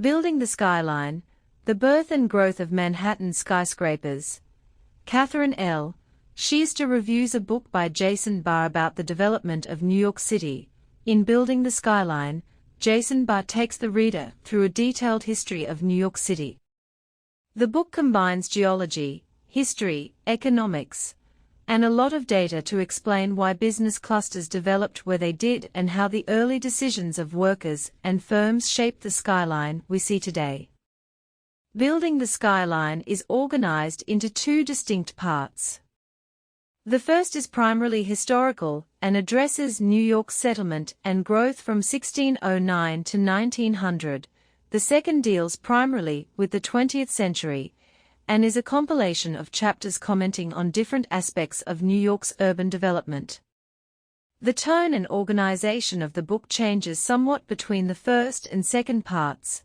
Building the Skyline, The Birth and Growth of Manhattan Skyscrapers. Catherine L. Schiester reviews a book by Jason Barr about the development of New York City. In Building the Skyline, Jason Barr takes the reader through a detailed history of New York City. The book combines geology, history, economics, and a lot of data to explain why business clusters developed where they did and how the early decisions of workers and firms shaped the skyline we see today. Building the Skyline is organized into two distinct parts. The first is primarily historical and addresses New York's settlement and growth from 1609 to 1900. The second deals primarily with the 20th century and is a compilation of chapters commenting on different aspects of New York's urban development. The tone and organization of the book changes somewhat between the first and second parts,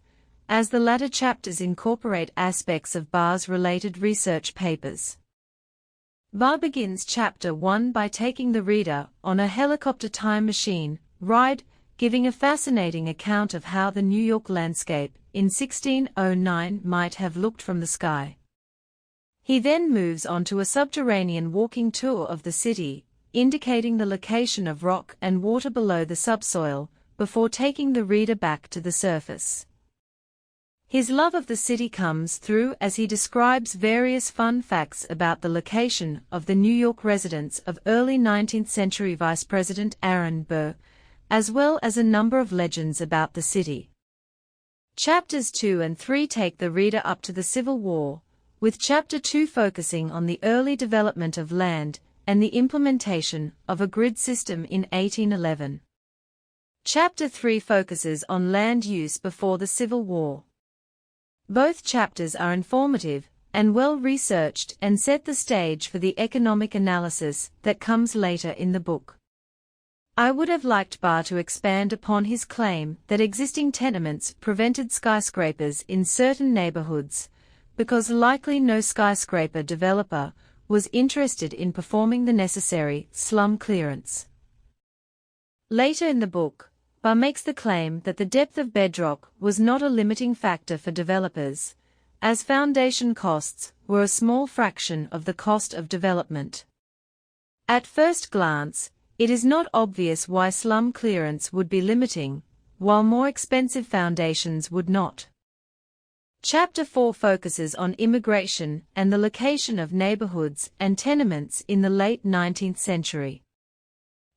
as the latter chapters incorporate aspects of Barr's related research papers. Barr begins Chapter 1 by taking the reader on a helicopter time machine ride, giving a fascinating account of how the New York landscape in 1609 might have looked from the sky. He then moves on to a subterranean walking tour of the city, indicating the location of rock and water below the subsoil, before taking the reader back to the surface. His love of the city comes through as he describes various fun facts about the location of the New York residence of early 19th century Vice President Aaron Burr, as well as a number of legends about the city. Chapters 2 and 3 take the reader up to the Civil War, with Chapter 2 focusing on the early development of land and the implementation of a grid system in 1811. Chapter 3 focuses on land use before the Civil War. Both chapters are informative and well-researched and set the stage for the economic analysis that comes later in the book. I would have liked Barr to expand upon his claim that existing tenements prevented skyscrapers in certain neighborhoods, because likely no skyscraper developer was interested in performing the necessary slum clearance. Later in the book, Barr makes the claim that the depth of bedrock was not a limiting factor for developers, as foundation costs were a small fraction of the cost of development. At first glance, it is not obvious why slum clearance would be limiting, while more expensive foundations would not. Chapter 4 focuses on immigration and the location of neighborhoods and tenements in the late 19th century.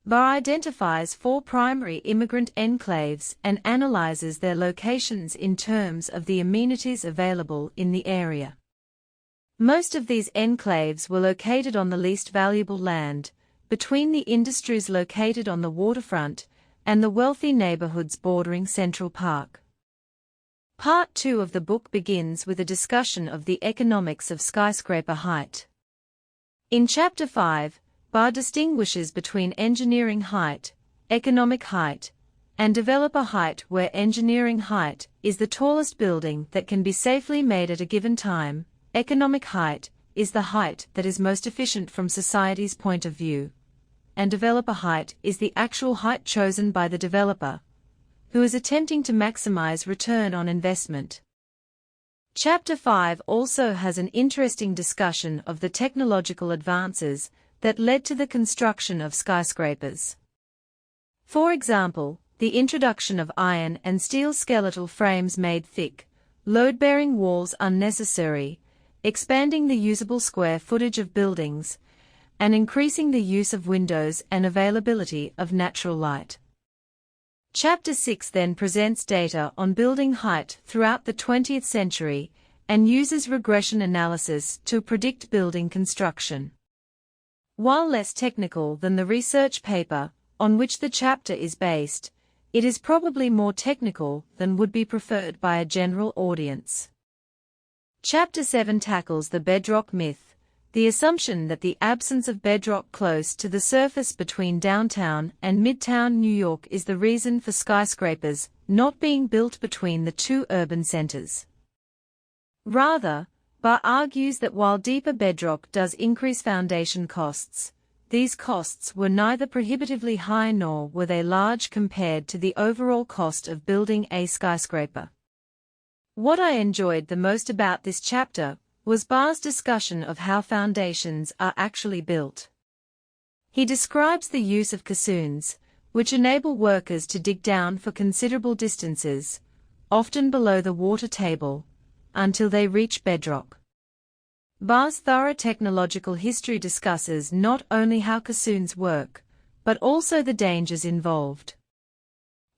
Barr identifies 4 primary immigrant enclaves and analyzes their locations in terms of the amenities available in the area. Most of these enclaves were located on the least valuable land, between the industries located on the waterfront and the wealthy neighborhoods bordering Central Park. Part 2 of the book begins with a discussion of the economics of skyscraper height. In Chapter 5, Barr distinguishes between engineering height, economic height, and developer height, where engineering height is the tallest building that can be safely made at a given time. Economic height is the height that is most efficient from society's point of view, and developer height is the actual height chosen by the developer, who is attempting to maximize return on investment. Chapter 5 also has an interesting discussion of the technological advances that led to the construction of skyscrapers. For example, the introduction of iron and steel skeletal frames made thick, load-bearing walls unnecessary, expanding the usable square footage of buildings, and increasing the use of windows and availability of natural light. Chapter 6 then presents data on building height throughout the 20th century and uses regression analysis to predict building construction. While less technical than the research paper on which the chapter is based, it is probably more technical than would be preferred by a general audience. Chapter 7 tackles the bedrock myth, the assumption that the absence of bedrock close to the surface between downtown and midtown New York is the reason for skyscrapers not being built between the two urban centers. Rather, Barr argues that while deeper bedrock does increase foundation costs, these costs were neither prohibitively high nor were they large compared to the overall cost of building a skyscraper. What I enjoyed the most about this chapter was Barr's discussion of how foundations are actually built. He describes the use of caissoons, which enable workers to dig down for considerable distances, often below the water table, until they reach bedrock. Barr's thorough technological history discusses not only how caissoons work, but also the dangers involved.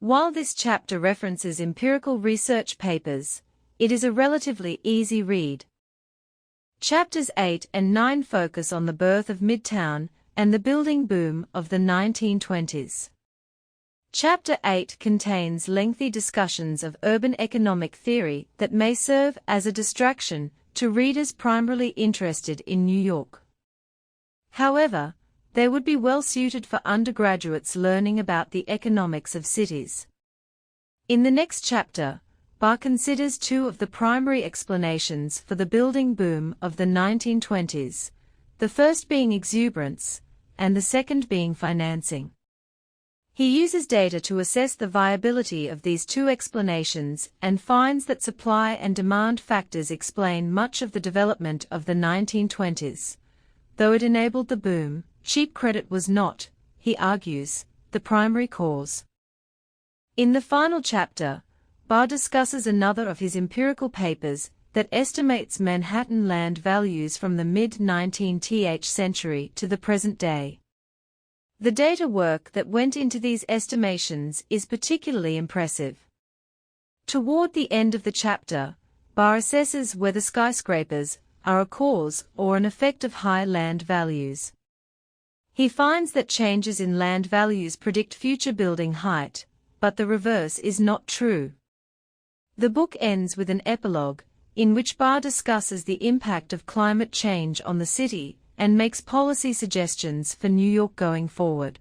While this chapter references empirical research papers, it is a relatively easy read. Chapters 8 and 9 focus on the birth of Midtown and the building boom of the 1920s. Chapter 8 contains lengthy discussions of urban economic theory that may serve as a distraction to readers primarily interested in New York. However, they would be well suited for undergraduates learning about the economics of cities. In the next chapter, Barr considers two of the primary explanations for the building boom of the 1920s, the first being exuberance, and the second being financing. He uses data to assess the viability of these two explanations and finds that supply and demand factors explain much of the development of the 1920s. Though it enabled the boom, cheap credit was not, he argues, the primary cause. In the final chapter, Barr discusses another of his empirical papers that estimates Manhattan land values from the mid-19th century to the present day. The data work that went into these estimations is particularly impressive. Toward the end of the chapter, Barr assesses whether skyscrapers are a cause or an effect of high land values. He finds that changes in land values predict future building height, but the reverse is not true. The book ends with an epilogue, in which Barr discusses the impact of climate change on the city and makes policy suggestions for New York going forward.